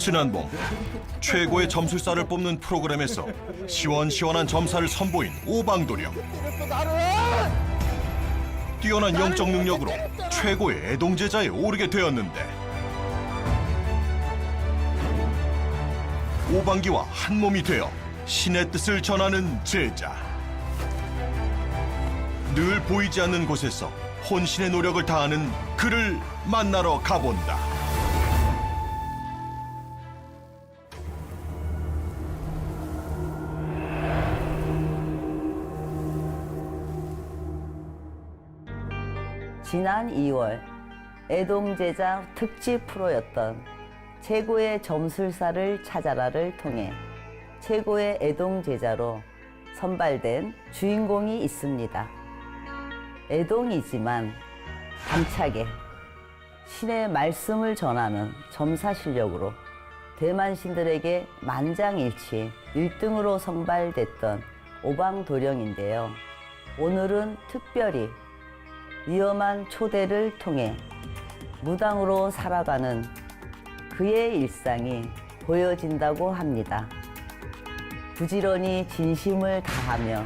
지난봄 최고의 점술사를 뽑는 프로그램에서 시원시원한 점사를 선보인 오방도령. 뛰어난 영적 능력으로 최고의 애동제자에 오르게 되었는데 오방기와 한 몸이 되어 신의 뜻을 전하는 제자. 늘 보이지 않는 곳에서 혼신의 노력을 다하는 그를 만나러 가본다. 지난 2월 애동제자 특집 프로였던 최고의 점술사를 찾아라를 통해 최고의 애동제자로 선발된 주인공이 있습니다. 애동이지만 감차게 신의 말씀을 전하는 점사 실력으로 대만 신들에게 만장일치 1등으로 선발됐던 오방도령인데요. 오늘은 특별히 위험한 초대를 통해 무당으로 살아가는 그의 일상이 보여진다고 합니다. 부지런히 진심을 다하며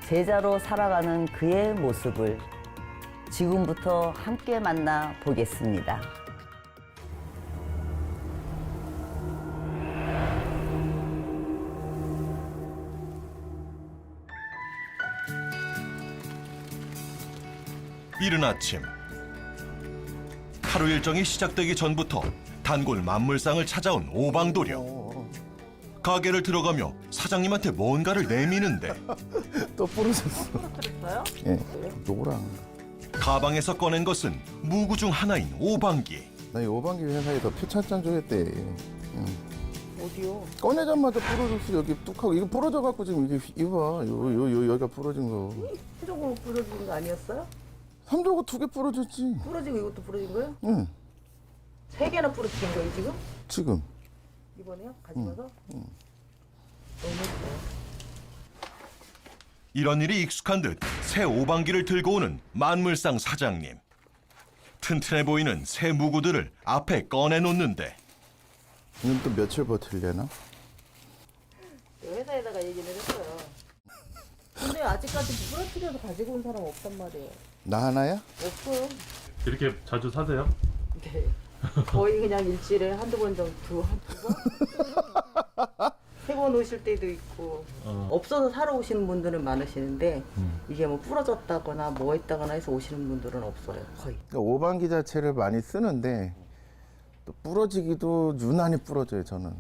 제자로 살아가는 그의 모습을 지금부터 함께 만나 보겠습니다. 이른 아침 하루 일정이 시작되기 전부터 단골 만물상을 찾아온 오방도령. 가게를 들어가며 사장님한테 뭔가를 내미는데 또 부러졌어. 그랬어요? 예, 노랑. 가방에서 꺼낸 것은 무구 중 하나인 오방기. 나 이 오방기 회사에서 표창장 줘야대. 어디요? 꺼내자마자 부러졌어. 여기 뚝하고 이거 부러져갖고 지금 이게 이거 봐. 요 여기가 부러진 거. 표적으로 부러진 거 아니었어요? 삼조고 2개 부러졌지. 부러지고 이것도 부러진 거예요? 응. 3개나 부러진 거예요 지금? 지금. 이번에요? 가지고서? 너무 예뻐요. 이런 일이 익숙한 듯 새 오방기를 들고 오는 만물상 사장님. 튼튼해 보이는 새 무구들을 앞에 꺼내놓는데 이건 또 며칠 버틸려나? 회사에다가 얘기를 했어요. 근데 아직까지 부러뜨려서 가지고 온 사람 없단 말이에요. 나 하나야? 없어요. 이렇게 자주 사세요? 네. 거의 그냥 일주일에 한두 번 정도, 한두 번? 세 번 오실 때도 있고 없어서 사러 오시는 분들은 많으시는데 이게 뭐 부러졌다거나 뭐 했다거나 해서 오시는 분들은 없어요. 거의. 그러니까 오방기 자체를 많이 쓰는데 또 부러지기도 유난히 부러져요 저는.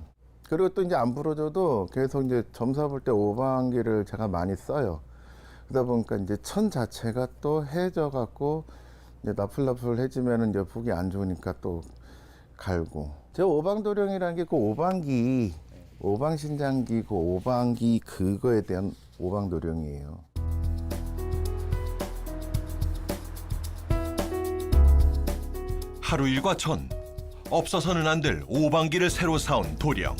그리고 또 이제 안 부러져도 계속 이제 점사 볼 때 오방기를 제가 많이 써요. 그러다 보니까 이제 천 자체가 또 해져 갖고 이제 나풀나풀해지면은 이제 보기 안 좋으니까 또 갈고. 제가 오방도령이라는 게 그 오방기, 오방신장기, 그 오방기 그거에 대한 오방도령이에요. 하루 일과 전 없어서는 안 될 오방기를 새로 사온 도령.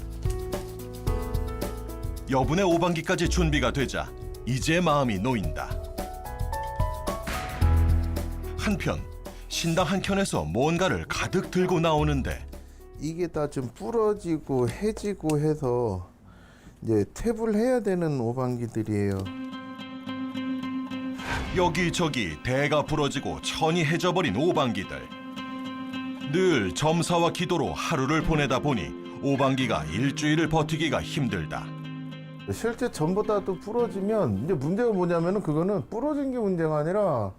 여분의 오방기까지 준비가 되자 이제 마음이 놓인다. 한편 신당 한 켠에서 뭔가를 가득 들고 나오는데 이게 다 좀 부러지고 해지고 해서 이제 탭을 해야 되는 오방기들이에요. 여기저기 대가 부러지고 천이 해져버린 오방기들. 늘 점사와 기도로 하루를 보내다 보니 오방기가 일주일을 버티기가 힘들다. 실제 전보다도 부러지면 이제 문제가 뭐냐면은 그거는 부러진 게 문제가 아니라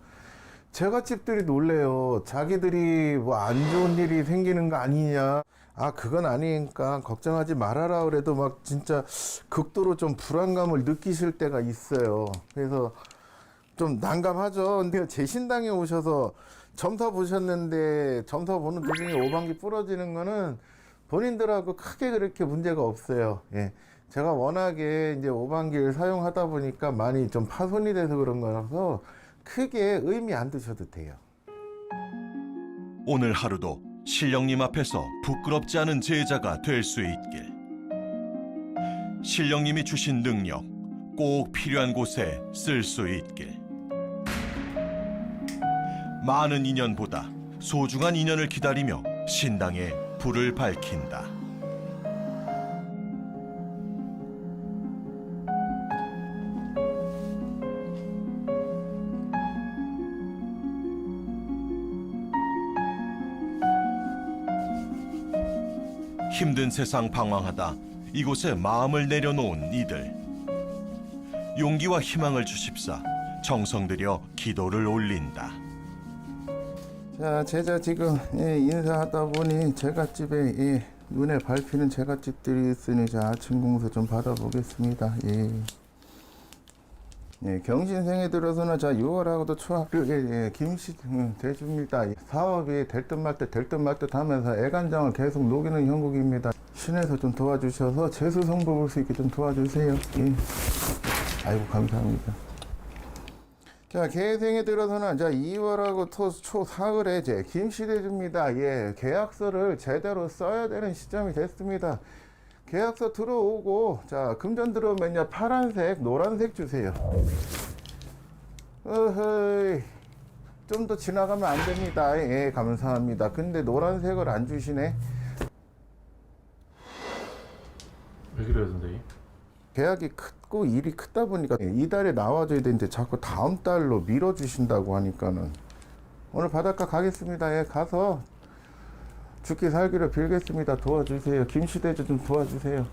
제갓집들이 놀래요. 자기들이 뭐 안 좋은 일이 생기는 거 아니냐. 아 그건 아니니까 걱정하지 말아라 그래도 막 진짜 극도로 좀 불안감을 느끼실 때가 있어요. 그래서 좀 난감하죠. 근데 제 신당에 오셔서 점사 보셨는데 점사 보는 도중에 오방기 부러지는 거는 본인들하고 크게 그렇게 문제가 없어요. 예. 제가 워낙에 이제 오방기를 사용하다 보니까 많이 좀 파손이 돼서 그런 거라서 크게 의미 안 두셔도 돼요. 오늘 하루도 신령님 앞에서 부끄럽지 않은 제자가 될 수 있길. 신령님이 주신 능력 꼭 필요한 곳에 쓸 수 있길. 많은 인연보다 소중한 인연을 기다리며 신당에 불을 밝힌다. 힘든 세상 방황하다 이곳에 마음을 내려놓은 이들. 용기와 희망을 주십사 정성 들여 기도를 올린다. 자, 제자 지금 인사하다 보니 제갓집에 눈에 밟히는 제갓집들이 있으니 자, 아침 공수 좀 받아보겠습니다. 경신생에 들어서는 자 6월하고도 초학교에 김씨 대줍니다. 사업이 될 듯 말 듯 될 듯 말 듯 하면서 애간장을 계속 녹이는 형국입니다. 신에서 좀 도와주셔서 재수성부 볼 수 있게 좀 도와주세요. 아이고 감사합니다. 자, 계생에 들어서는 자 2월하고 초 사흘에 제 김씨 대줍니다. 계약서를 제대로 써야 되는 시점이 됐습니다. 계약서 들어오고 자 금전 들어오면요 파란색 노란색 주세요. 어허이 좀 더 지나가면 안 됩니다. 감사합니다. 근데 노란색을 안 주시네. 왜 그래요, 선생님? 계약이 크고 일이 크다 보니까 이달에 나와줘야 되는데 자꾸 다음 달로 밀어주신다고 하니까는 오늘 바닷가 가겠습니다. 가서 죽기 살기를 빌겠습니다. 도와주세요. 김시대주 좀 도와주세요.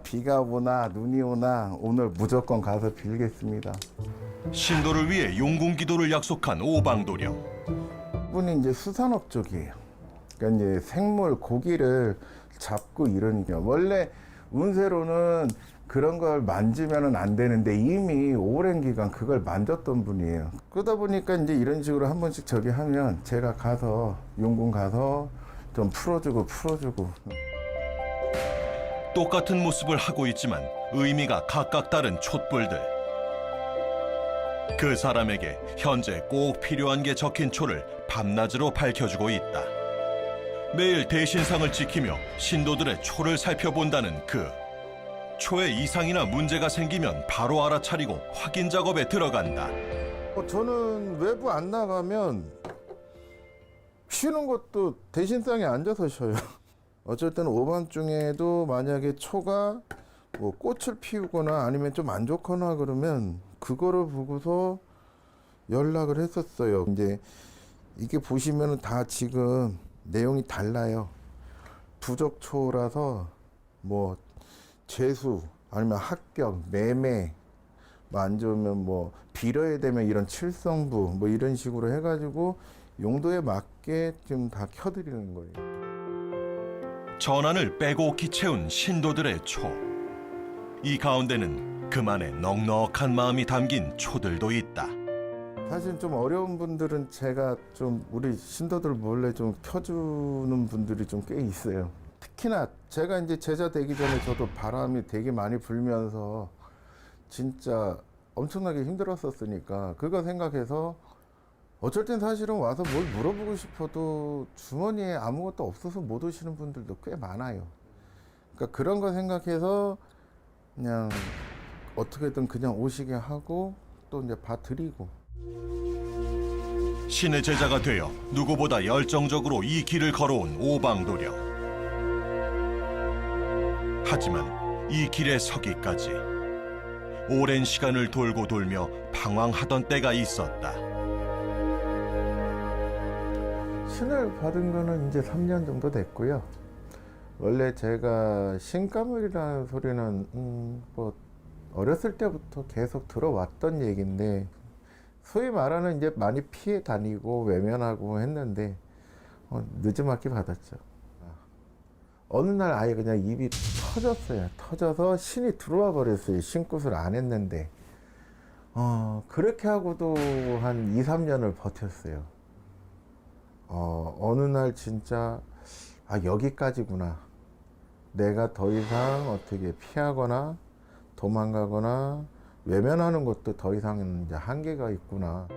비가 오나 눈이 오나 오늘 무조건 가서 빌겠습니다. 신도를 위해 용궁 기도를 약속한 오방도령. 분이 이제 수산업 쪽이에요. 그러니까 이제 생물 고기를 잡고 이러니까 원래 운세로는 그런 걸 만지면은 안 되는데 이미 오랜 기간 그걸 만졌던 분이에요. 그러다 보니까 이제 이런 식으로 한 번씩 저기 하면 제가 가서 용궁 가서 좀 풀어주고 똑같은 모습을 하고 있지만 의미가 각각 다른 촛불들. 그 사람에게 현재 꼭 필요한 게 적힌 초를 밤낮으로 밝혀주고 있다. 매일 대신상을 지키며 신도들의 초를 살펴본다는 그 초에 이상이나 문제가 생기면 바로 알아차리고 확인 작업에 들어간다. 저는 외부 안 나가면 쉬는 것도 대신상에 앉아서 쉬어요. 어쩔 때는 오밤중에도 만약에 초가 뭐 꽃을 피우거나 아니면 좀 안 좋거나 그러면 그거를 보고서 연락을 했었어요. 이제 이게 보시면은 다 지금 내용이 달라요. 부적초라서 뭐 재수 아니면 합격, 매매 뭐 안 좋으면 뭐 빌어야 되면 이런 칠성부 뭐 이런 식으로 해가지고 용도에 맞게 지금 다 켜드리는 거예요. 전환을 빼곡히 채운 신도들의 초. 이 가운데는 그만의 넉넉한 마음이 담긴 초들도 있다. 사실 좀 어려운 분들은 제가 좀 우리 신도들 몰래 좀 켜주는 분들이 좀 꽤 있어요. 특히나 제가 이제 제자 되기 전에 저도 바람이 되게 많이 불면서 진짜 엄청나게 힘들었었으니까 그거 생각해서 어쩔 땐 사실은 와서 뭘 물어보고 싶어도 주머니에 아무것도 없어서 못 오시는 분들도 꽤 많아요. 그러니까 그런 거 생각해서 그냥 어떻게든 그냥 오시게 하고 또 이제 봐드리고. 신의 제자가 되어 누구보다 열정적으로 이 길을 걸어온 오방도령. 하지만 이 길에 서기까지 오랜 시간을 돌고 돌며 방황하던 때가 있었다. 신을 받은 거는 이제 3년 정도 됐고요. 원래 제가 신가물이라는 소리는 뭐 어렸을 때부터 계속 들어왔던 얘기인데 소위 말하는 이제 많이 피해 다니고 외면하고 했는데 늦지막히 받았죠. 어느 날 아예 그냥 입이 터졌어요. 터져서 신이 들어와 버렸어요. 신굿을 안 했는데 그렇게 하고도 한 2, 3년을 버텼어요. 어느 날 진짜 여기까지구나. 내가 더 이상 어떻게 피하거나 도망가거나 외면하는 것도 더 이상은 이제 한계가 있구나.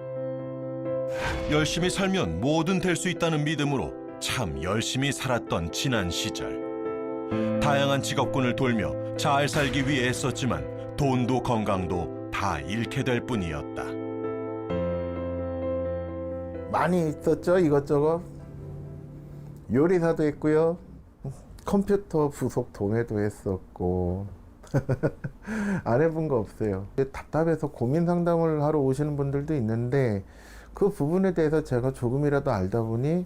열심히 살면 뭐든 될 수 있다는 믿음으로 참 열심히 살았던 지난 시절. 다양한 직업군을 돌며 잘 살기 위해 애썼지만 돈도 건강도 다 잃게 될 뿐이었다. 많이 있었죠. 이것저것. 요리사도 했고요. 컴퓨터 부속 도매도 했었고. 안 해본 거 없어요. 답답해서 고민 상담을 하러 오시는 분들도 있는데 그 부분에 대해서 제가 조금이라도 알다 보니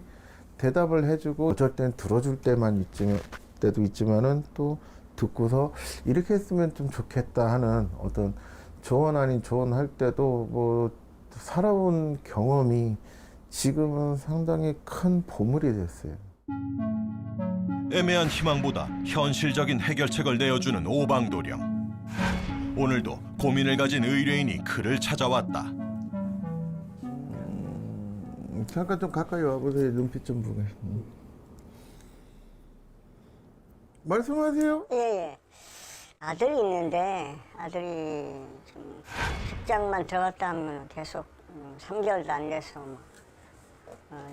대답을 해주고 어쩔 땐 들어줄 때도 있지만은 또 듣고서 이렇게 했으면 좀 좋겠다 하는 어떤 조언 아닌 조언할 때도 뭐 살아온 경험이 지금은 상당히 큰 보물이 됐어요. 애매한 희망보다 현실적인 해결책을 내어주는 오방도령. 오늘도 고민을 가진 의뢰인이 그를 찾아왔다. 잠깐 좀 가까이 와보세요. 눈빛 좀 보게. 말씀하세요. 예. 아들이 있는데 아들이 좀 직장만 들어갔다 하면 계속 3개월도 안 돼서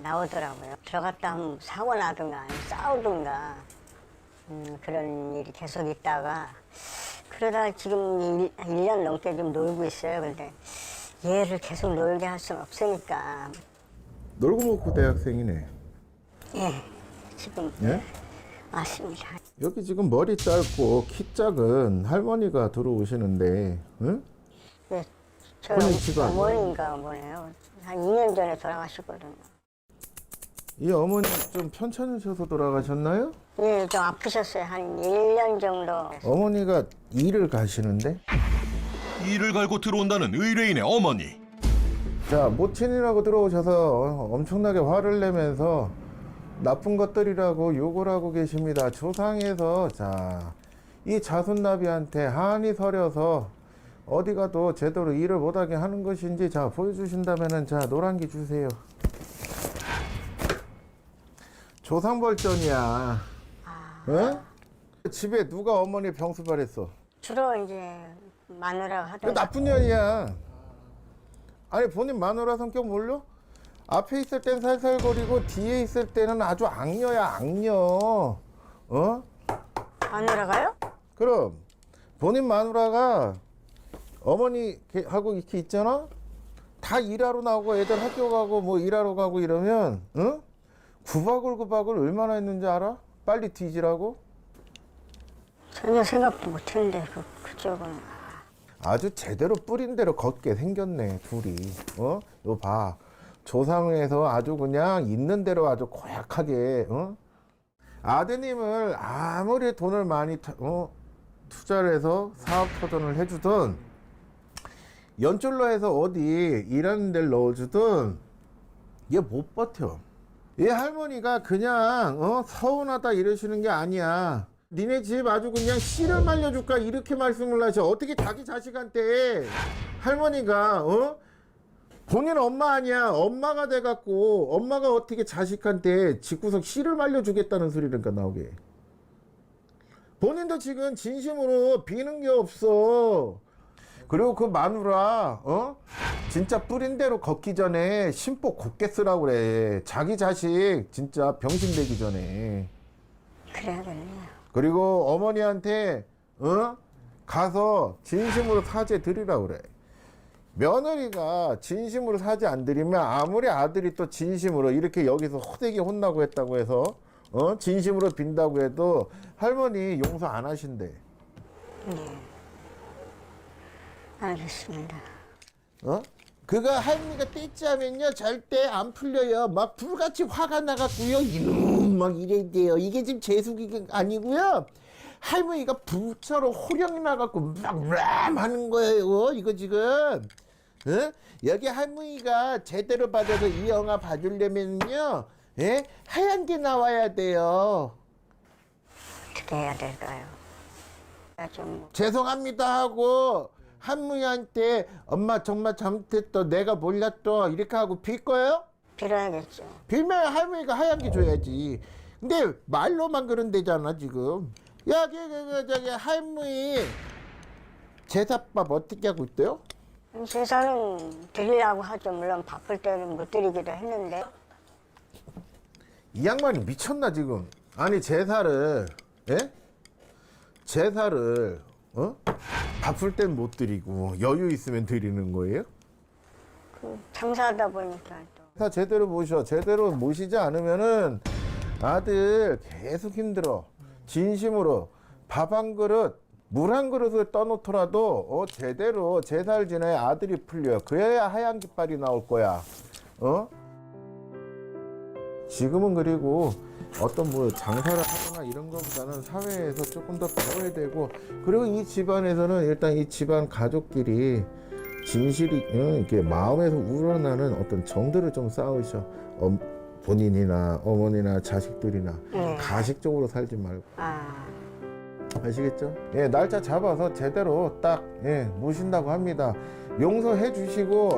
나오더라고요. 들어갔다 하면 사고 나든가 아니면 싸우든가 그런 일이 계속 있다가 그러다가 지금 1년 넘게 좀 놀고 있어요. 근데 얘를 계속 놀게 할 수는 없으니까. 놀고 먹고 대학생이네. 예, 지금 예? 맞습니다. 여기 지금 머리 짧고 키 작은 할머니가 들어오시는데, 응? 예, 저 혼인 집안. 어머니인가 보네요. 한 2년 전에 돌아가시거든요. 이 어머니 좀 편찮으셔서 돌아가셨나요? 예, 좀 아프셨어요. 한 1년 정도. 어머니가 일을 가시는데? 이를 갈고 들어온다는 의뢰인의 어머니. 자, 모친이라고 들어오셔서 엄청나게 화를 내면서 나쁜 것들이라고 욕을 하고 계십니다. 조상에서 자, 이 자손나비한테 한이 서려서 어디 가도 제대로 일을 못하게 하는 것인지 자 보여주신다면은 자 노란기 주세요. 조상벌전이야. 어? 집에 누가 어머니 병수발했어? 주로 이제 마누라가 그 하던 나쁜 년이야. 아니 본인 마누라 성격 몰라? 앞에 있을 땐 살살거리고 뒤에 있을 때는 아주 악녀야 악녀. 어? 마누라가요? 그럼 본인 마누라가 어머니하고 이렇게 있잖아? 다 일하러 나오고 애들 학교 가고 뭐 일하러 가고 이러면 응? 구박을 얼마나 했는지 알아? 빨리 뒤지라고? 전혀 생각도 못했는데 그쪽은 아주 제대로 뿌린 대로 걷게 생겼네 둘이. 어? 이거 봐. 조상에서 아주 그냥 있는 대로 아주 고약하게. 어? 아드님을 아무리 돈을 많이 투자를 해서 사업 터전을 해주든 연줄로 해서 어디 일하는 데를 넣어주든 얘 못 버텨. 얘 할머니가 그냥 서운하다 이러시는 게 아니야. 니네 집 아주 그냥 씨를 말려줄까 이렇게 말씀을 하셔. 어떻게 자기 자식한테 할머니가 본인 엄마 아니야. 엄마가 돼갖고 엄마가 어떻게 자식한테 집구석 씨를 말려주겠다는 소리니까 나오게. 본인도 지금 진심으로 비는 게 없어. 그리고 그 마누라 진짜 뿌린 대로 걷기 전에 심보 곱게 쓰라고 그래. 자기 자식 진짜 병신 되기 전에. 그래야겠네요. 그리고 어머니한테 가서 진심으로 사죄 드리라고 그래. 며느리가 진심으로 사죄 안 드리면 아무리 아들이 또 진심으로 이렇게 여기서 호되게 혼나고 했다고 해서 진심으로 빈다고 해도 할머니 용서 안 하신대. 네. 알겠습니다. 그거 할머니가 떼찌하면요 절대 안 풀려요. 막 불같이 화가 나갖고요 이놈 막 이래야 돼요. 이게 지금 재수기가 아니고요. 할머니가 불처럼 호령이 나갖고 막 하는 거예요. 이거 지금 여기 할머니가 제대로 받아서 이 영화 봐주려면요 하얀 게 나와야 돼요. 어떻게 해야 될까요? 좀 죄송합니다 하고 할머니한테 엄마 정말 잘못했다 내가 몰랐다 이렇게 하고 빌 거예요? 빌어야겠죠. 빌면 할머니가 하얀 게 줘야지. 근데 말로만 그런데잖아 지금. 야 저기 할머니 제사밥 어떻게 하고 있대요? 제사는 드리려고 하죠. 물론 바쁠 때는 못 드리기도 했는데. 이 양반이 미쳤나 지금. 아니 제사를 제사를 바쁠 땐 못 드리고 여유 있으면 드리는 거예요? 장사하다 보니까 또. 다 제대로 모셔. 제대로 모시지 않으면은 아들 계속 힘들어. 진심으로 밥 한 그릇, 물 한 그릇을 떠놓더라도 제대로 제사를 지내야 아들이 풀려. 그래야 하얀 깃발이 나올 거야. 지금은 그리고 어떤 뭐 장사를 하거나 이런 것보다는 사회에서 조금 더 배워야 되고, 그리고 이 집안에서는 일단 이 집안 가족끼리 진실이 이렇게 마음에서 우러나는 어떤 정들을 좀 쌓으셔. 본인이나 어머니나 자식들이나 가식적으로 살지 말고. 아시겠죠? 예, 날짜 잡아서 제대로 딱 모신다고 합니다. 용서해 주시고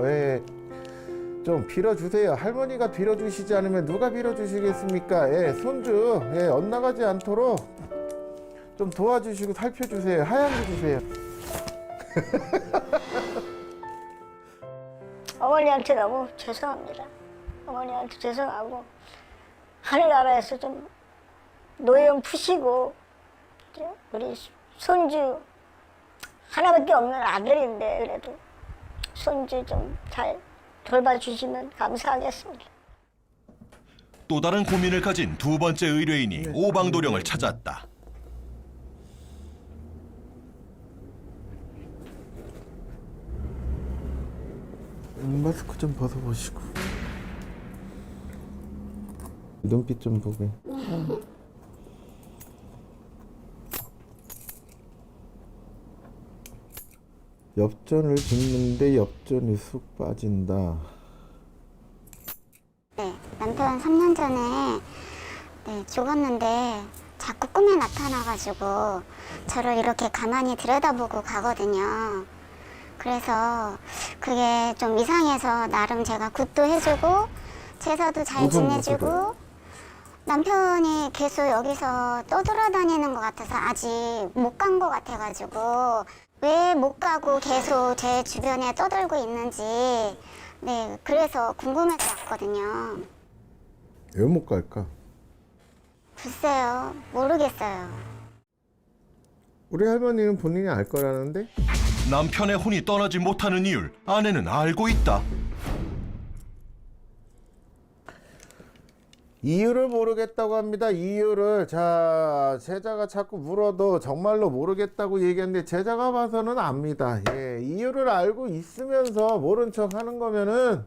좀 빌어주세요. 할머니가 빌어주시지 않으면 누가 빌어주시겠습니까? 손주 엇나가지 않도록 좀 도와주시고 살펴주세요. 하얀 게 주세요. 어머니한테 너무 죄송합니다. 어머니한테 죄송하고 하늘나라에서 좀 노여움 푸시고 우리 손주 하나밖에 없는 아들인데 그래도 손주 좀 잘 돌봐주시면 감사하겠습니다. 또 다른 고민을 가진 두 번째 의뢰인이 오방도령을 찾았다. 마스크 좀 벗어보시고 눈빛 좀 보게. 엽전을 빚는데 엽전이 쑥 빠진다. 네, 남편 3년 전에 죽었는데 자꾸 꿈에 나타나가지고 저를 이렇게 가만히 들여다보고 가거든요. 그래서 그게 좀 이상해서 나름 제가 굿도 해주고 제사도 잘 지내주고 남편이 계속 여기서 떠돌아다니는 것 같아서 아직 못 간 것 같아가지고 왜 못 가고 계속 제 주변에 떠돌고 있는지 그래서 궁금해서 왔거든요. 왜 못 갈까? 글쎄요, 모르겠어요. 우리 할머니는 본인이 알 거라는데? 남편의 혼이 떠나지 못하는 이유를 아내는 알고 있다. 이유를 모르겠다고 합니다. 이유를. 자, 제자가 자꾸 물어도 정말로 모르겠다고 얘기하는데 제자가 봐서는 압니다. 이유를 알고 있으면서 모른 척 하는 거면은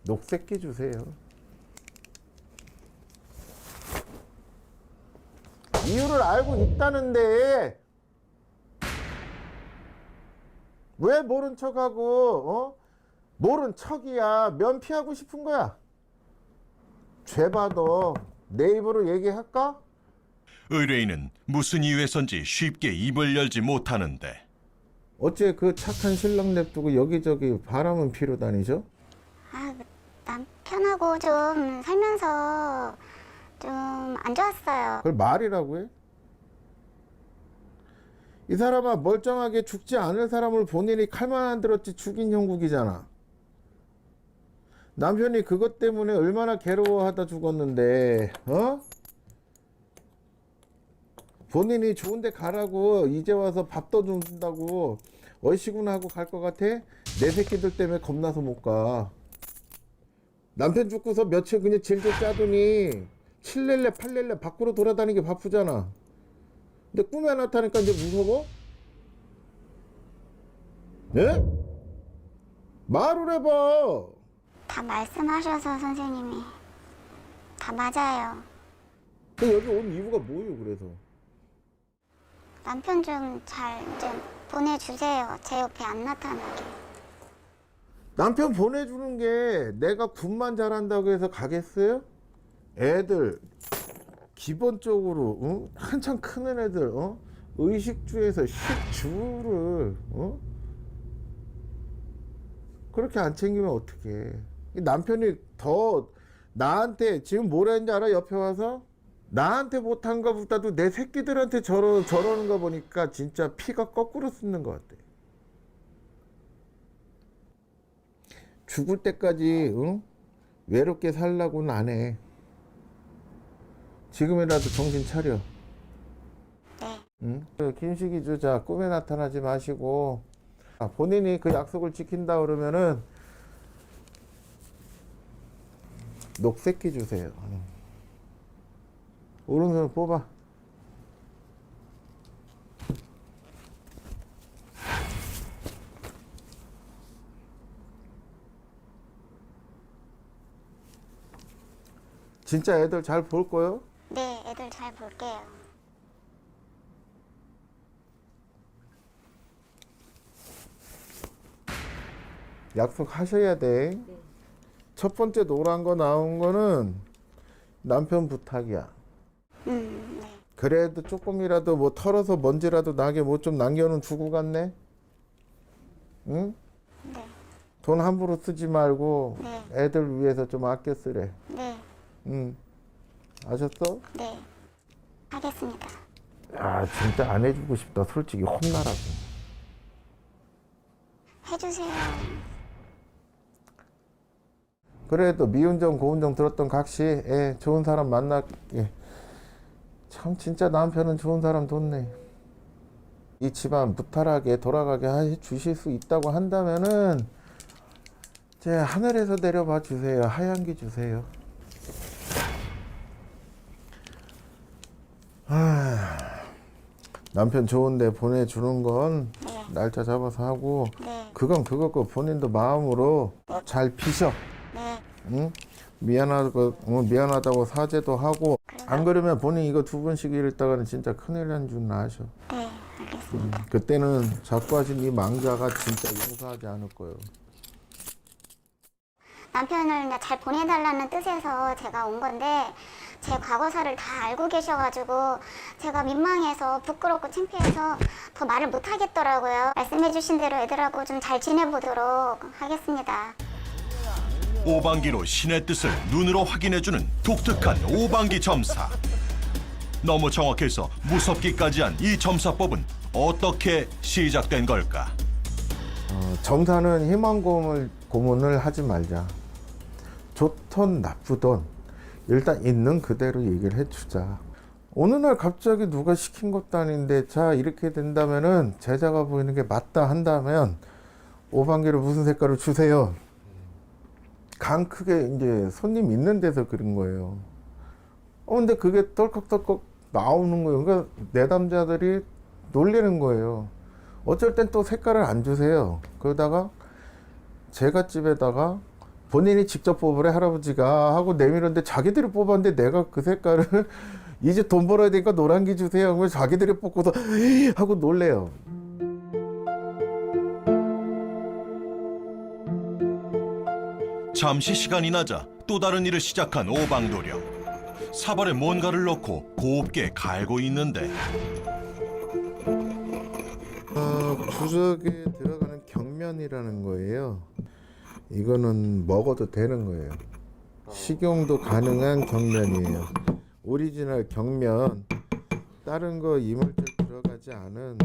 녹색기 주세요. 이유를 알고 있다는데 왜 모른 척하고 모른 척이야. 면피하고 싶은 거야. 죄 봐도 내 입으로 얘기할까? 의뢰인은 무슨 이유에선지 쉽게 입을 열지 못하는데 어째 그 착한 신랑 냅두고 여기저기 바람은 피러 다니죠? 남편하고 좀 살면서 좀 안 좋았어요. 그걸 말이라고 해? 이 사람아, 멀쩡하게 죽지 않을 사람을 본인이 칼만 안 들었지 죽인 형국이잖아. 남편이 그것 때문에 얼마나 괴로워하다 죽었는데 본인이 좋은데 가라고 이제 와서 밥도 좀 준다고 얼씨구나 하고 갈 것 같아? 내 새끼들 때문에 겁나서 못 가. 남편 죽고서 며칠 그냥 질질 짜더니 7렐레 8렐레 밖으로 돌아다니기 바쁘잖아. 근데 꿈에 나타나니까 이제 무서워? 예? 말을 해봐. 다 말씀하셔서 선생님이 다 맞아요. 여기 온 이유가 뭐예요, 그래서? 남편 좀 보내주세요. 제 옆에 안 나타나게. 남편 보내주는 게 내가 군만 잘한다고 해서 가겠어요? 애들 기본적으로 한참 크는 애들 의식주에서 식주를 그렇게 안 챙기면 어떡해. 이 남편이 더 나한테 지금 뭐라 했는지 알아? 옆에 와서 나한테 못한 것보다도 내 새끼들한테 저러는 거 보니까 진짜 피가 거꾸로 쏟는 것 같아. 죽을 때까지 외롭게 살라고는 안 해. 지금이라도 정신 차려. 네. 응? 김식이 주자. 꿈에 나타나지 마시고 본인이 그 약속을 지킨다 그러면은 녹색기 주세요. 오른손 뽑아. 진짜 애들 잘 볼 거요? 네, 애들 잘 볼게요. 약속하셔야 돼. 첫 번째 노란 거 나온 거는 남편 부탁이야. 네. 그래도 조금이라도 뭐 털어서 먼지라도 나게 뭐 좀 남겨는 주고 갔네? 응? 네. 돈 함부로 쓰지 말고 네. 애들 위해서 좀 아껴 쓰래. 네. 응. 아셨어? 네. 하겠습니다. 아, 진짜 안 해주고 싶다. 솔직히 혼나라고. 해주세요. 그래도 미운정 고운정 들었던 각시 좋은 사람 만나게. 참 진짜 남편은 좋은 사람 뒀네. 이 집안 무탈하게 돌아가게 해 주실 수 있다고 한다면은 제 하늘에서 내려봐 주세요. 하얀 게 주세요. 남편 좋은데 보내주는 건 날짜 잡아서 하고 네. 그건 그거고 본인도 마음으로 잘 피셔. 네. 응? 미안하다고 사죄도 하고 안 그러면 본인 이거 2번씩 읽다가는 진짜 큰일 난 줄 아셔. 네. 알겠습니다. 그때는 자꾸 하신 이 망자가 진짜 용서하지 않을 거예요. 남편을 이제 잘 보내달라는 뜻에서 제가 온 건데 제 과거사를 다 알고 계셔가지고 제가 민망해서 부끄럽고 창피해서 더 말을 못 하겠더라고요. 말씀해주신 대로 애들하고 좀 잘 지내보도록 하겠습니다. 오방기로 신의 뜻을 눈으로 확인해주는 독특한 오방기 점사. 너무 정확해서 무섭기까지 한 이 점사법은 어떻게 시작된 걸까? 점사는 희망 고문을 하지 말자. 좋던 나쁘던 일단 있는 그대로 얘기를 해주자. 어느 날 갑자기 누가 시킨 것도 아닌데 자 이렇게 된다면은 제자가 보이는 게 맞다 한다면 오방기를 무슨 색깔을 주세요. 강 크게 이제 손님 있는 데서 그런 거예요. 근데 그게 덜컥덜컥 나오는 거예요. 그러니까 내담자들이 놀리는 거예요. 어쩔 땐 또 색깔을 안 주세요. 그러다가 제가 집에다가 본인이 직접 뽑으래 할아버지가 하고 내밀었는데 자기들이 뽑았는데 내가 그 색깔을 이제 돈 벌어야 되니까 노란기 주세요. 그러면 자기들이 뽑고서 하고 놀래요. 잠시 시간이 나자 또 다른 일을 시작한 오방도령. 사발에 뭔가를 넣고 곱게 갈고 있는데 부적에 들어가는 경면이라는 거예요. 이거는 먹어도 되는 거예요. 식용도 가능한 경면이에요. 오리지널 경면, 다른 거 이물질 들어가지 않은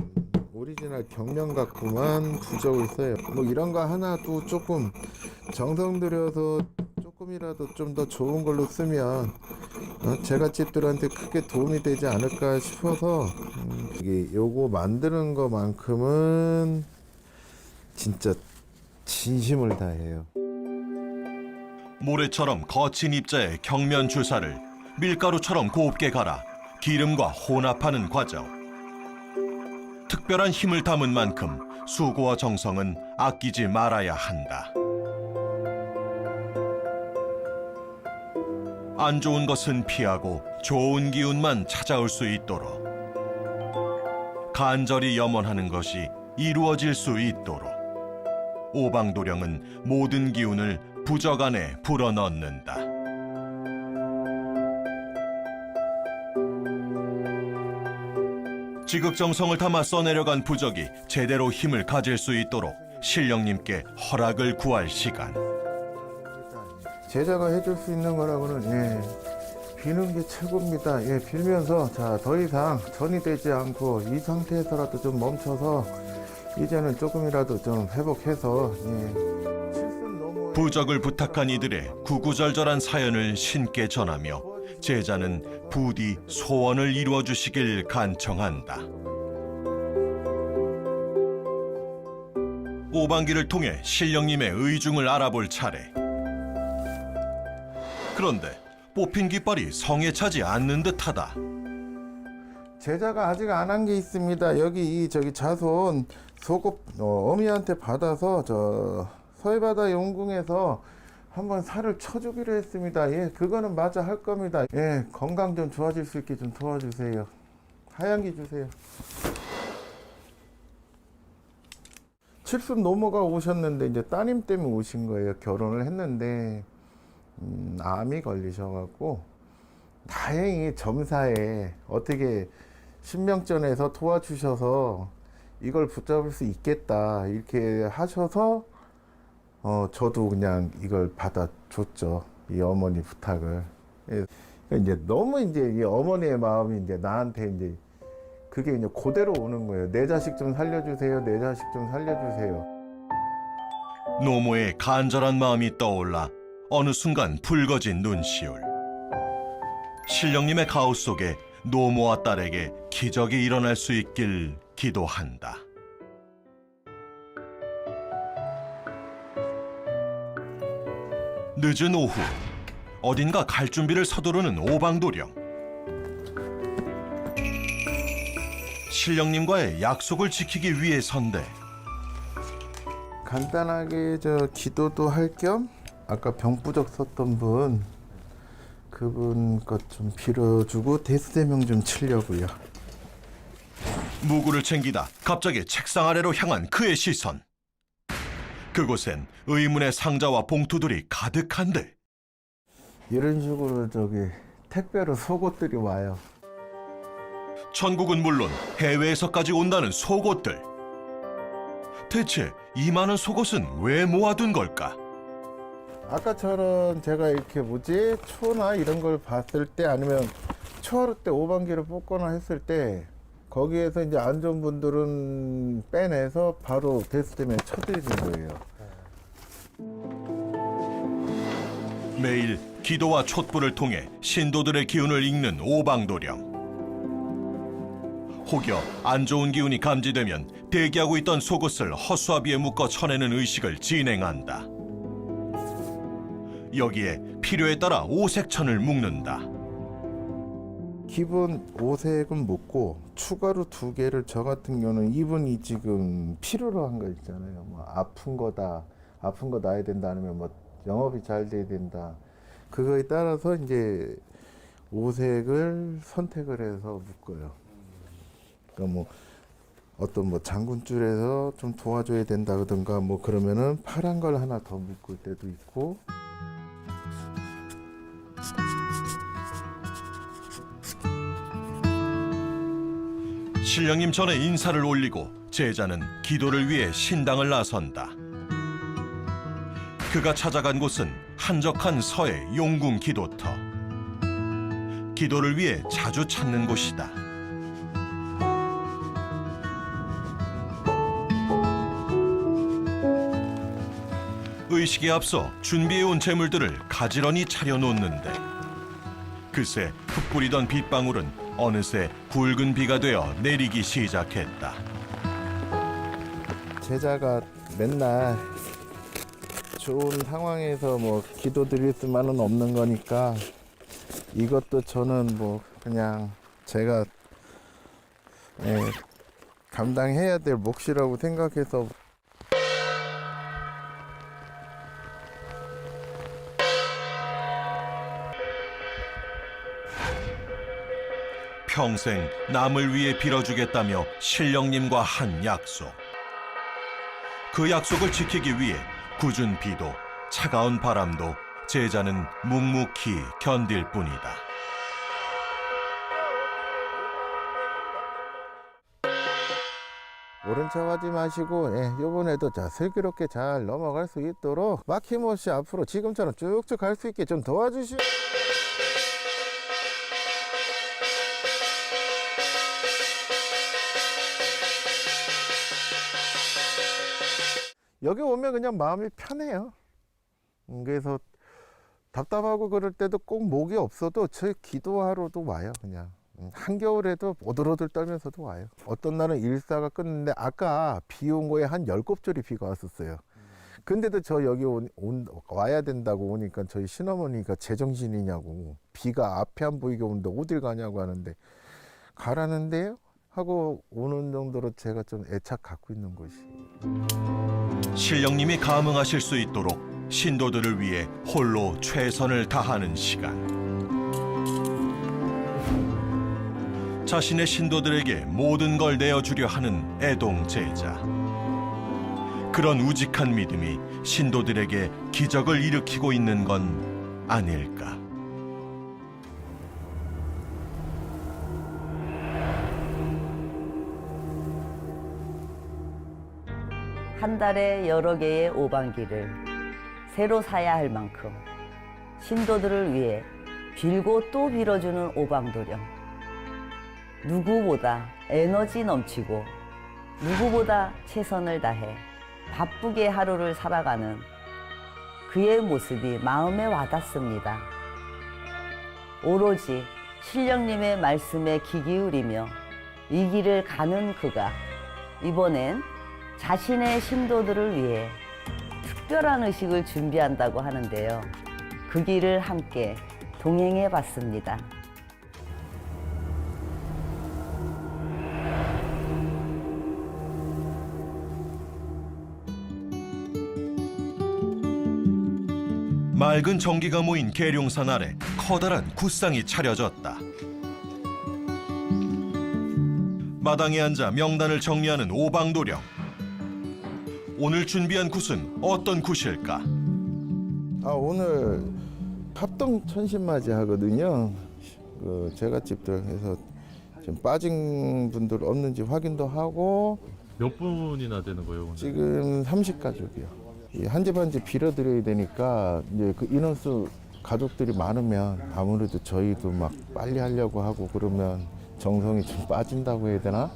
오리지널 경면 갖고만 부적을 써요. 뭐 이런 거 하나도 조금 정성 들여서 조금이라도 좀 더 좋은 걸로 쓰면 제갓집들한테 크게 도움이 되지 않을까 싶어서 이게 요거 만드는 거만큼은 진짜 진심을 다해요. 모래처럼 거친 입자의 경면 주사를 밀가루처럼 곱게 갈아 기름과 혼합하는 과정. 특별한 힘을 담은 만큼 수고와 정성은 아끼지 말아야 한다. 안 좋은 것은 피하고 좋은 기운만 찾아올 수 있도록 간절히 염원하는 것이 이루어질 수 있도록 오방도령은 모든 기운을 부적 안에 불어넣는다. 지극정성을 담아 써내려간 부적이 제대로 힘을 가질 수 있도록 신령님께 허락을 구할 시간. 제자가 해줄 수 있는 거라고는 비는 게 최고입니다. 빌면서 자 더 이상 전이 되지 않고 이 상태에서라도 좀 멈춰서 이제는 조금이라도 좀 회복해서 부적을 부탁한 이들의 구구절절한 사연을 신께 전하며 제자는 부디 소원을 이루어 주시길 간청한다. 오방기를 통해 신령님의 의중을 알아볼 차례. 그런데 뽑힌 깃발이 성에 차지 않는 듯하다. 제자가 아직 안 한 게 있습니다. 여기 저기 자손 소급 어미한테 받아서 저 서해바다 용궁에서 한번 살을 쳐주기로 했습니다. 예, 그거는 마저 할 겁니다. 예, 건강 좀 좋아질 수 있게 좀 도와주세요. 하얀기 주세요. 70 넘어가 오셨는데 이제 따님 때문에 오신 거예요. 결혼을 했는데 암이 걸리셔갖고 다행히 점사에 어떻게 신명전에서 도와주셔서 이걸 붙잡을 수 있겠다 이렇게 하셔서 저도 그냥 이걸 받아줬죠. 이 어머니 부탁을. 예. 이제 너무 이제 이 어머니의 마음이 이제 나한테 이제 그게 이제 그대로 오는 거예요. 내 자식 좀 살려주세요. 내 자식 좀 살려주세요. 노모의 간절한 마음이 떠올라 어느 순간 붉어진 눈시울. 신령님의 가호 속에 노모와 딸에게 기적이 일어날 수 있길 기도한다. 늦은 오후, 어딘가 갈 준비를 서두르는 오방도령. 신령님과의 약속을 지키기 위해서인데 간단하게 기도도 할 겸 아까 병부적 썼던 분 그분 것 좀 빌어주고 대수대명 좀 치려고요. 무구를 챙기다 갑자기 책상 아래로 향한 그의 시선. 그곳엔 의문의 상자와 봉투들이 가득한데 이런 식으로 택배로 속옷들이 와요. 전국은 물론 해외에서까지 온다는 속옷들. 대체 이 많은 속옷은 왜 모아둔 걸까? 아까처럼 제가 이렇게 초나 이런 걸 봤을 때 아니면 초하루 때 오방기를 뽑거나 했을 때 거기에서 이제 안 좋은 분들은 빼내서 바로 대수대명에 쳐드리는 거예요. 매일 기도와 촛불을 통해 신도들의 기운을 읽는 오방도령. 혹여 안 좋은 기운이 감지되면 대기하고 있던 속옷을 허수아비에 묶어 쳐내는 의식을 진행한다. 여기에 필요에 따라 오색천을 묶는다. 기본 오색은 묶고 추가로 2개를 저 같은 경우는 이분이 지금 필요로 한 거 있잖아요. 뭐 아픈 거 나야 된다 아니면 뭐 영업이 잘 돼야 된다. 그거에 따라서 이제 오색을 선택을 해서 묶어요. 그러니까 뭐 어떤 뭐 장군줄에서 좀 도와줘야 된다 그러든가 뭐 그러면은 파란 걸 하나 더 묶을 때도 있고. 신령님 전에 인사를 올리고 제자는 기도를 위해 신당을 나선다. 그가 찾아간 곳은 한적한 서의 용궁 기도터. 기도를 위해 자주 찾는 곳이다. 의식에 앞서 준비해온 재물들을 가지런히 차려놓는데 글쎄 흙 뿌리던 빗방울은 어느새 굵은 비가 되어 내리기 시작했다. 제자가 맨날 좋은 상황에서 뭐 기도 드릴 수만은 없는 거니까 이것도 저는 뭐 그냥 제가 감당해야 될 몫이라고 생각해서. 평생 남을 위해 빌어주겠다며 신령님과 한 약속. 그 약속을 지키기 위해 굳은 비도 차가운 바람도 제자는 묵묵히 견딜 뿐이다. 모른 척하지 마시고 이번에도 슬기롭게 잘 넘어갈 수 있도록 막힘없이 앞으로 지금처럼 쭉쭉 갈 수 있게 좀 도와주시오. 여기 오면 그냥 마음이 편해요. 그래서 답답하고 그럴 때도 꼭 목이 없어도 저 기도하러도 와요. 그냥 한겨울에도 오들오들 떨면서도 와요. 어떤 날은 일사가 끊는데 아까 비 온 거에 한 10곱절이 비가 왔었어요. 근데도 저 여기 와야 된다고 오니까 저희 시어머니가 제정신이냐고 비가 앞에 안 보이게 오는데 어딜 가냐고 하는데 가라는데요? 하고 오는 정도로 제가 좀 애착 갖고 있는 곳이. 신령님이 감응하실 수 있도록 신도들을 위해 홀로 최선을 다하는 시간. 자신의 신도들에게 모든 걸 내어주려 하는 애동 제자. 그런 우직한 믿음이 신도들에게 기적을 일으키고 있는 건 아닐까. 한 달에 여러 개의 오방기를 새로 사야 할 만큼 신도들을 위해 빌고 또 빌어주는 오방도령. 누구보다 에너지 넘치고 누구보다 최선을 다해 바쁘게 하루를 살아가는 그의 모습이 마음에 와닿습니다. 오로지 신령님의 말씀에 귀 기울이며 이 길을 가는 그가 이번엔 자신의 신도들을 위해 특별한 의식을 준비한다고 하는데요. 그 길을 함께 동행해 봤습니다. 맑은 전기가 모인 계룡산 아래 커다란 굿상이 차려졌다. 마당에 앉아 명단을 정리하는 오방도령. 오늘 준비한 굿은 어떤 굿일까? 오늘 합동 천신맞이 하거든요. 그 제갓집들 해서 지금 빠진 분들 없는지 확인도 하고 몇 분이나 되는 거예요, 오늘? 지금 30가족이요. 한 집 한 집 빌어드려야 되니까 이제 그 인원수 가족들이 많으면 아무래도 저희도 막 빨리 하려고 하고 그러면 정성이 좀 빠진다고 해야 되나?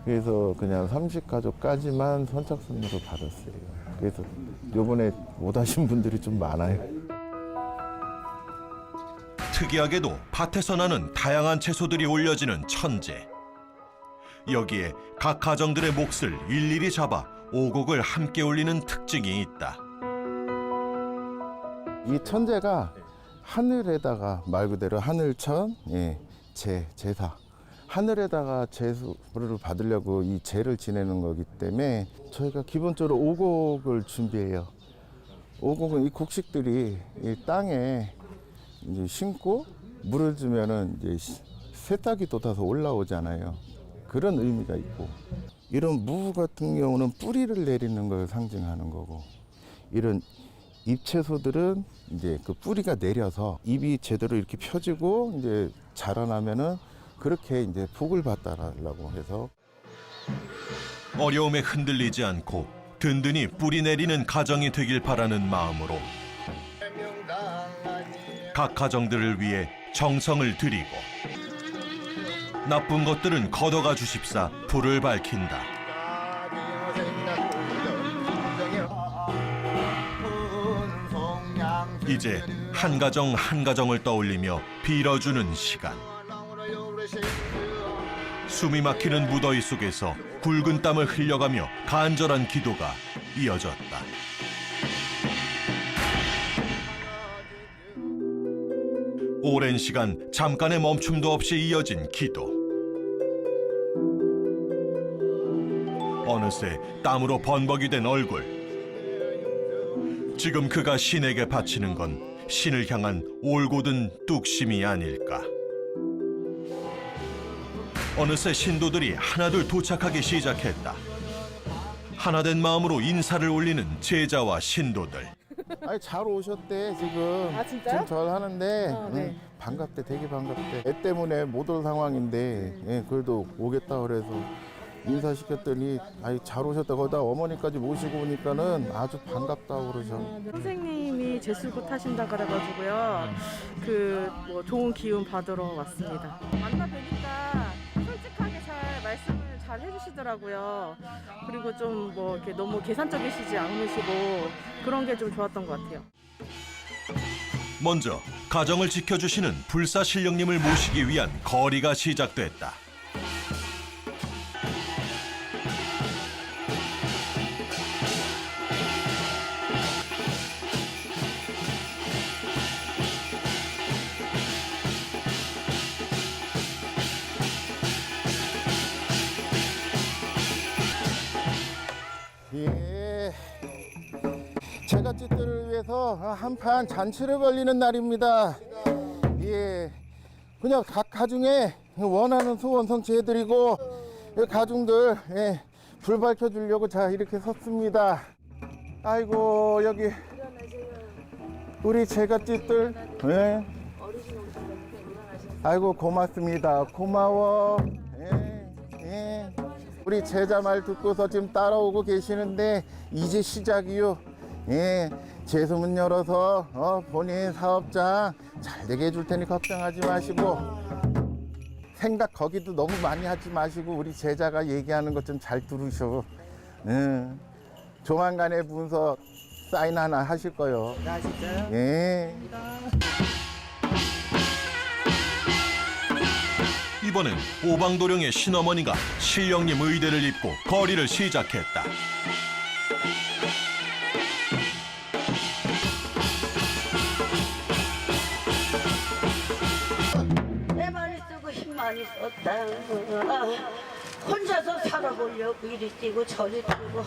그래서 그냥 30가족까지만 선착순으로 받았어요. 그래서 요번에 못 하신 분들이 좀 많아요. 특이하게도 밭에서 나는 다양한 채소들이 올려지는 천재. 여기에 각 가정들의 몫을 일일이 잡아 오곡을 함께 올리는 특징이 있다. 이 천재가 하늘에다가 말 그대로 하늘천, 제사. 하늘에다가 제수를 받으려고 이 제를 지내는 거기 때문에 저희가 기본적으로 오곡을 준비해요. 오곡은 이 곡식들이 이 땅에 이제 심고 물을 주면은 이제 새싹이 돋아서 올라오잖아요. 그런 의미가 있고, 이런 무 같은 경우는 뿌리를 내리는 걸 상징하는 거고, 이런 잎채소들은 이제 그 뿌리가 내려서 잎이 제대로 이렇게 펴지고 이제 자라나면은 그렇게 이제 복을 받달라고 해서. 어려움에 흔들리지 않고 든든히 뿌리 내리는 가정이 되길 바라는 마음으로 각 가정들을 위해 정성을 들이고 나쁜 것들은 걷어가 주십사 불을 밝힌다. 이제 한 가정 한 가정을 떠올리며 빌어주는 시간. 숨이 막히는 무더위 속에서 굵은 땀을 흘려가며 간절한 기도가 이어졌다. 오랜 시간 잠깐의 멈춤도 없이 이어진 기도. 어느새 땀으로 번벅이 된 얼굴. 지금 그가 신에게 바치는 건 신을 향한 올곧은 뚝심이 아닐까. 어느새 신도들이 하나둘 도착하기 시작했다. 하나된 마음으로 인사를 올리는 제자와 신도들. 아니 잘 오셨대 지금. 아, 진짜요? 지금 잘 하는데 네. 반갑대, 되게 반갑대. 애 때문에 못 올 상황인데 그래도 오겠다 그래서 인사시켰더니 아이 잘 오셨다. 거기다 어머니까지 모시고 오니까는 아주 반갑다고 그러죠. 선생님이 제술굿 하신다 그래가지고요. 그 뭐 좋은 기운 받으러 왔습니다. 만나 뵈니까 솔직하게 잘 말씀을 잘 해주시더라고요. 그리고 좀 뭐 이렇게 너무 계산적이시지 않으시고 그런 게 좀 좋았던 것 같아요. 먼저 가정을 지켜주시는 불사신령님을 모시기 위한 거리가 시작됐다. 예. 제갓집들을 위해서 나와서 한판 잔치를 벌리는 날입니다. 예, 그냥 각 가중에 원하는 소원 성취해드리고 가중들 예, 불 밝혀주려고 자 이렇게 섰습니다. 아이고 여기 우리 제갓집들 예. 아이고 고맙습니다. 고마워. 예, 예. 우리 제자 말 듣고서 지금 따라오고 계시는데 이제 시작이요. 예, 재소문 열어서 본인 사업장 잘 되게 해줄 테니 걱정하지 마시고 생각 거기도 너무 많이 하지 마시고 우리 제자가 얘기하는 것 좀 잘 들으셔. 조만간에 문서 사인 하나 하실 거요. 아 진짜요? 예. 이번엔 오방도령의 신어머니가 신령님 의대를 입고 거리를 시작했다. 내 많이 쓰고 힘 많이 썼다. 혼자서 살아보려고 이리 뛰고 저리 뛰고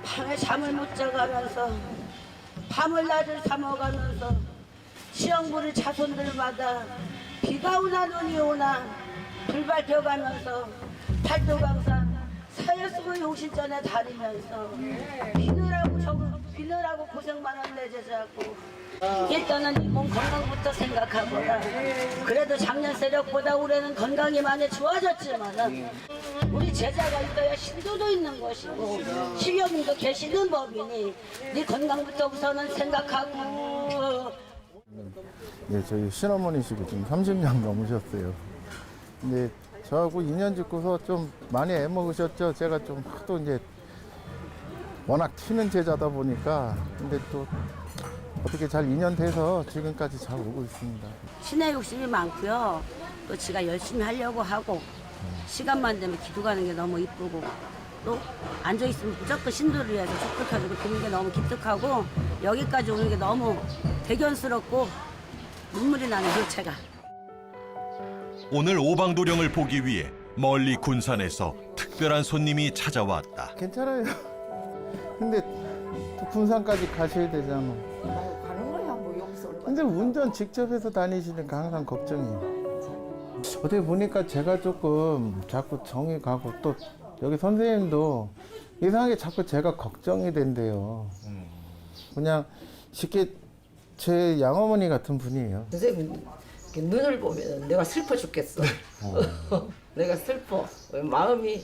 밤에 잠을 못 자가면서 밤을 낮을 삼아가면서 시험 부를 자손들마다 비가 오나 눈이 오나 불 밝혀가면서 팔도강산 사여수고 용신전에 다니면서 비느라고 고생만 한 내 제자고 일단은 이 몸 건강부터 생각하거라. 그래도 작년 세력보다 올해는 건강이 많이 좋아졌지만은 우리 제자가 있어야 신도도 있는 것이고 신령님도 계시는 법이니 네 건강부터 우선은 생각하고. 예, 저희 신어머니시고 지금 30년 넘으셨어요. 근데 저하고 인연 짓고서 좀 많이 애먹으셨죠. 제가 좀 하도 이제 워낙 튀는 제자다 보니까 근데 또 어떻게 잘 인연돼서 지금까지 잘 오고 있습니다. 신의 욕심이 많고요. 또 지가 열심히 하려고 하고 시간만 되면 기도 가는 게 너무 이쁘고 또 앉아있으면 무조건 신도를 위해서 촛불 켜주고 드는 게 너무 기특하고 여기까지 오는 게 너무 대견스럽고 눈물이 나는 그 오늘 오방도령을 보기 위해 멀리 군산에서 특별한 손님이 찾아왔다. 괜찮아요. 근데 또 군산까지 가셔야 되잖아. 가는 거야 뭐 여기서 얼마. 근데 운전 직접 해서 다니시니까 항상 걱정이에요. 어디 보니까 제가 조금 자꾸 정이 가고 또 여기 선생님도 이상하게 자꾸 제가 걱정이 된대요. 그냥 쉽게 제 양어머니 같은 분이에요. 선생님 눈을 보면 내가 슬퍼 죽겠어. 내가 슬퍼. 마음이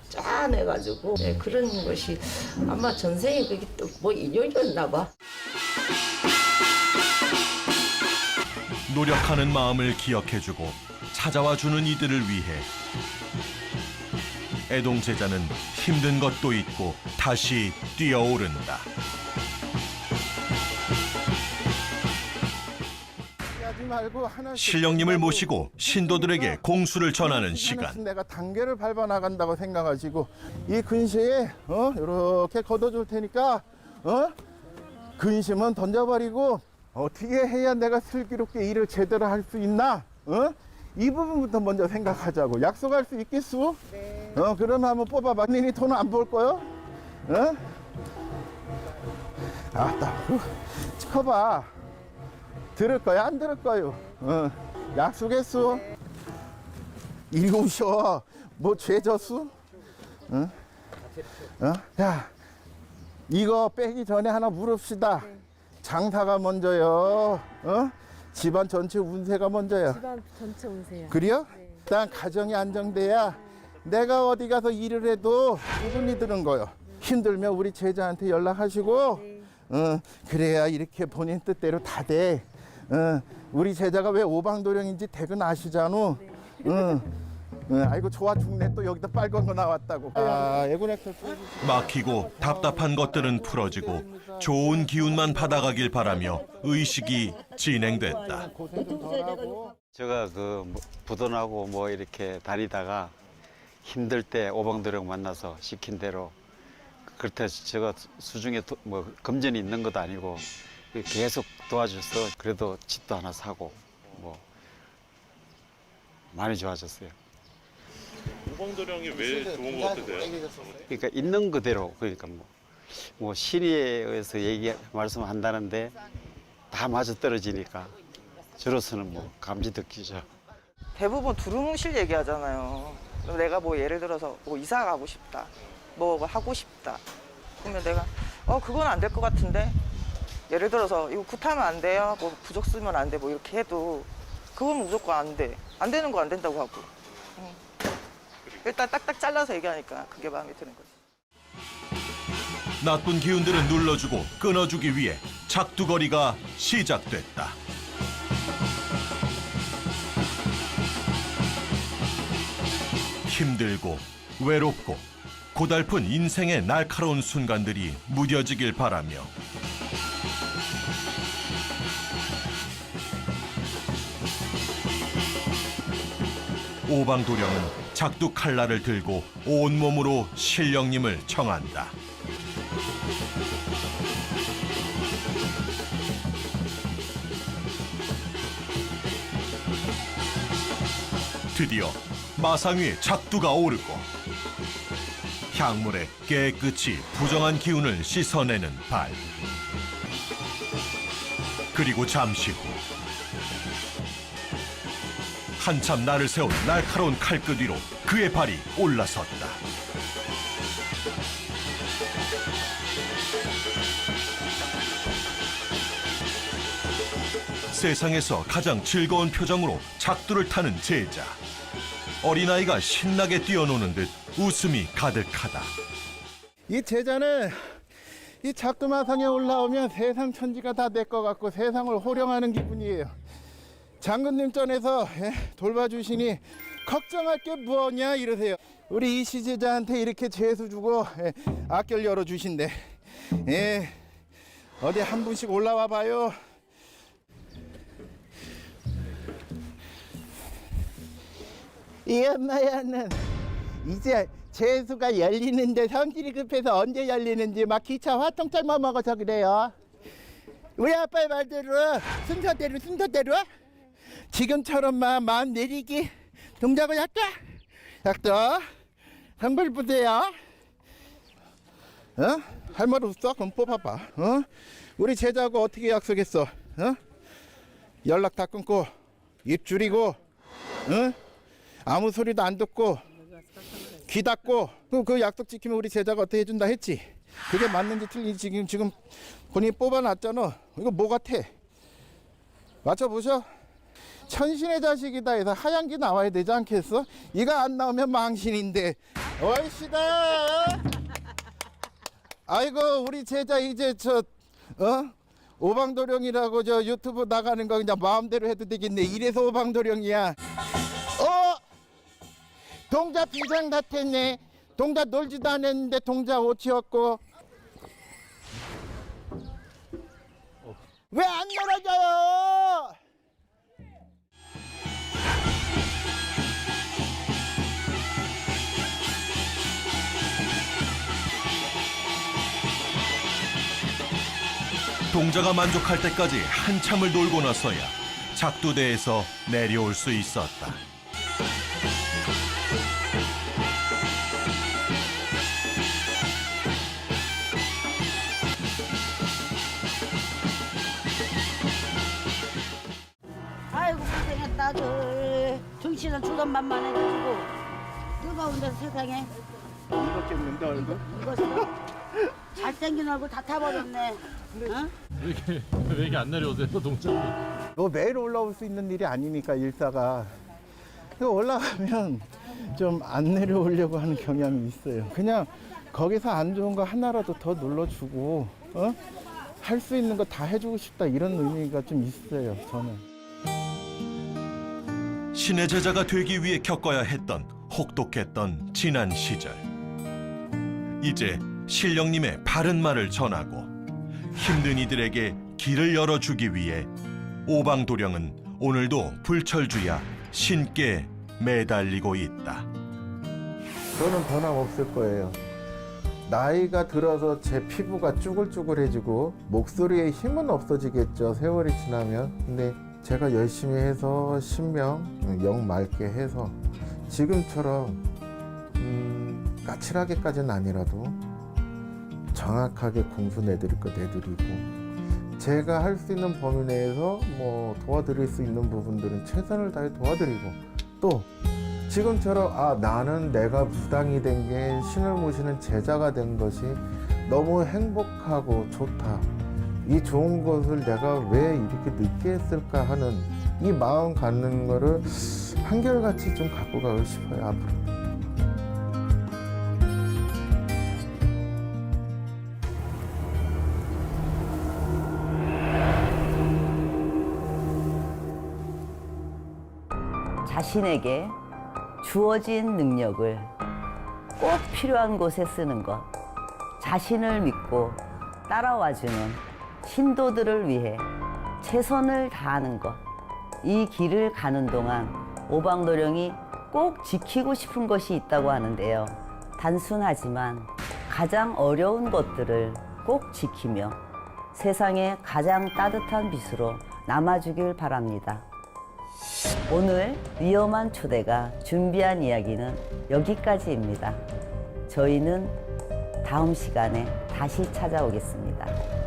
짠해가지고 네, 그런 것이 아마 전생에 그게 또 뭐 인연이었나 봐. 노력하는 마음을 기억해주고 찾아와 주는 이들을 위해 애동 제자는 힘든 것도 있고 다시 뛰어오른다. 하지 말고 하나씩 신령님을 모시고 신도들에게 공수를 전하는 시간. 하나씩 내가 단계를 밟아 나간다고 생각하시고 이 근시에 이렇게 걷어줄 테니까 근심은 던져버리고 어떻게 해야 내가 슬기롭게 일을 제대로 할 수 있나? 이 부분부터 먼저 생각하자고. 약속할 수 있겠소? 네. 그러면 한번 뽑아봐. 니네 돈 안 볼 거요? 아따, 커봐. 들을 거야? 안 들을 거요? 약속했소? 이리 오셔. 뭐 죄졌소? 야, 이거 빼기 전에 하나 물읍시다. 장사가 먼저요. 집안 전체 운세가 먼저야. 집안 전체 운세요. 그래요? 일단 가정이 안정돼야 내가 어디 가서 일을 해도 기분이 드는 거요. 힘들면 우리 제자한테 연락하시고 그래야 이렇게 본인 뜻대로 다 돼. 우리 제자가 왜 오방도령인지 대근 아시잖아. 아이고 좋아 죽네. 또 여기다 빨간 거 나왔다고. 에고넥터 막히고 답답한 것들은 풀어지고 좋은 기운만 받아가길 바라며 의식이 진행됐다. 제가 부도나고 뭐 이렇게 다니다가 힘들 때 오방도령 만나서 시킨 대로 그렇다 제가 수중에 뭐 금전이 있는 것도 아니고 계속 도와줘서 그래도 집도 하나 사고 뭐 많이 좋아졌어요. 오방도령이 왜 좋은 것 같으세요? 그러니까 있는 그대로 그러니까 뭐 뭐 시리에 의해서 말씀한다는데 다 맞아 떨어지니까 저로서는 뭐 감지덕지죠. 대부분 두루뭉실 얘기하잖아요. 그럼 내가 뭐 예를 들어서 뭐 이사 가고 싶다, 뭐 하고 싶다. 그러면 내가 그건 안 될 것 같은데. 예를 들어서 이거 굿하면 안 돼요, 뭐 부적 쓰면 안 돼, 뭐 이렇게 해도 그건 무조건 안 돼. 안 되는 거 안 된다고 하고. 일단 딱딱 잘라서 얘기하니까 그게 마음에 드는 거지. 나쁜 기운들을 눌러주고 끊어주기 위해 작두거리가 시작됐다. 힘들고 외롭고 고달픈 인생의 날카로운 순간들이 무뎌지길 바라며 오방도령은 작두 칼날을 들고 온몸으로 신령님을 청한다. 드디어 마상 위에 작두가 오르고 향물에 깨끗이 부정한 기운을 씻어내는 발. 그리고 잠시 후 한참 날을 세운 날카로운 칼끝 위로 그의 발이 올라섰다. 세상에서 가장 즐거운 표정으로 작두를 타는 제자. 어린아이가 신나게 뛰어노는 듯 웃음이 가득하다. 이 제자는 이 작두마상에 올라오면 세상 천지가 다 내 것 같고 세상을 호령하는 기분이에요. 장군님 전에서 돌봐주시니 걱정할 게 뭐냐 이러세요. 우리 이 시제자한테 이렇게 재수 주고 악결 열어주신대. 어디 한 분씩 올라와 봐요. 이 엄마야는 이제 재수가 열리는데 성질이 급해서 언제 열리는지 막 기차 화통찰만 먹어서 그래요. 우리 아빠의 말대로 순서대로 지금처럼만 마음 내리기 동작을 약도 한번 보세요. 할 말 없어? 그럼 뽑아봐. 우리 제자하고 어떻게 약속했어? 연락 다 끊고 입 줄이고 아무 소리도 안 듣고 귀 닫고 그 약속 지키면 우리 제자가 어떻게 해준다 했지. 그게 맞는지 틀린지 지금 본인이 뽑아놨잖아. 이거 뭐 같아? 맞춰보셔. 천신의 자식이다 해서 하얀 게 나와야 되지 않겠어? 이거 안 나오면 망신인데. 얼씨다. 아이고 우리 제자 이제 오방도령이라고 저 유튜브 나가는 거 그냥 마음대로 해도 되겠네. 이래서 오방도령이야. 동자 비상 다 했네. 동자 놀지도 않았는데 동자 옷이었고. 왜 안 놀아줘요? 동자가 만족할 때까지 한참을 놀고 나서야 작두대에서 내려올 수 있었다. 아이고 고생했다. 정신을 주던만만 해가지고 뜨거운 데서 세상에 이밖에 없는데 얼굴? 이거 잘생긴 얼굴 다 타버렸네. 응? 왜 이렇게 안 내려오세요, 동작이? 뭐 매일 올라올 수 있는 일이 아니니까 일사가. 올라가면 좀 안 내려오려고 하는 경향이 있어요. 그냥 거기서 안 좋은 거 하나라도 더 눌러주고 할 수 있는 거 다 해주고 싶다 이런 의미가 좀 있어요. 저는. 신의 제자가 되기 위해 겪어야 했던 혹독했던 지난 시절. 이제 신령님의 바른 말을 전하고 힘든 이들에게 길을 열어주기 위해 오방도령은 오늘도 불철주야 신께 매달리고 있다. 저는 변함없을 거예요. 나이가 들어서 제 피부가 쭈글쭈글해지고 목소리에 힘은 없어지겠죠. 세월이 지나면. 근데 제가 열심히 해서 신명 영 맑게 해서 지금처럼 까칠하게까지는 아니라도 정확하게 공수 내드릴 거 내드리고 제가 할 수 있는 범위 내에서 뭐 도와드릴 수 있는 부분들은 최선을 다해 도와드리고 또 지금처럼 나는 내가 무당이 된 게 신을 모시는 제자가 된 것이 너무 행복하고 좋다. 이 좋은 것을 내가 왜 이렇게 늦게 했을까 하는 이 마음 갖는 거를 한결같이 좀 갖고 가고 싶어요, 앞으로. 자신에게 주어진 능력을 꼭 필요한 곳에 쓰는 것, 자신을 믿고 따라와주는 신도들을 위해 최선을 다하는 것, 이 길을 가는 동안 오방도령이 꼭 지키고 싶은 것이 있다고 하는데요. 단순하지만 가장 어려운 것들을 꼭 지키며 세상에 가장 따뜻한 빛으로 남아주길 바랍니다. 오늘 위험한 초대가 준비한 이야기는 여기까지입니다. 저희는 다음 시간에 다시 찾아오겠습니다.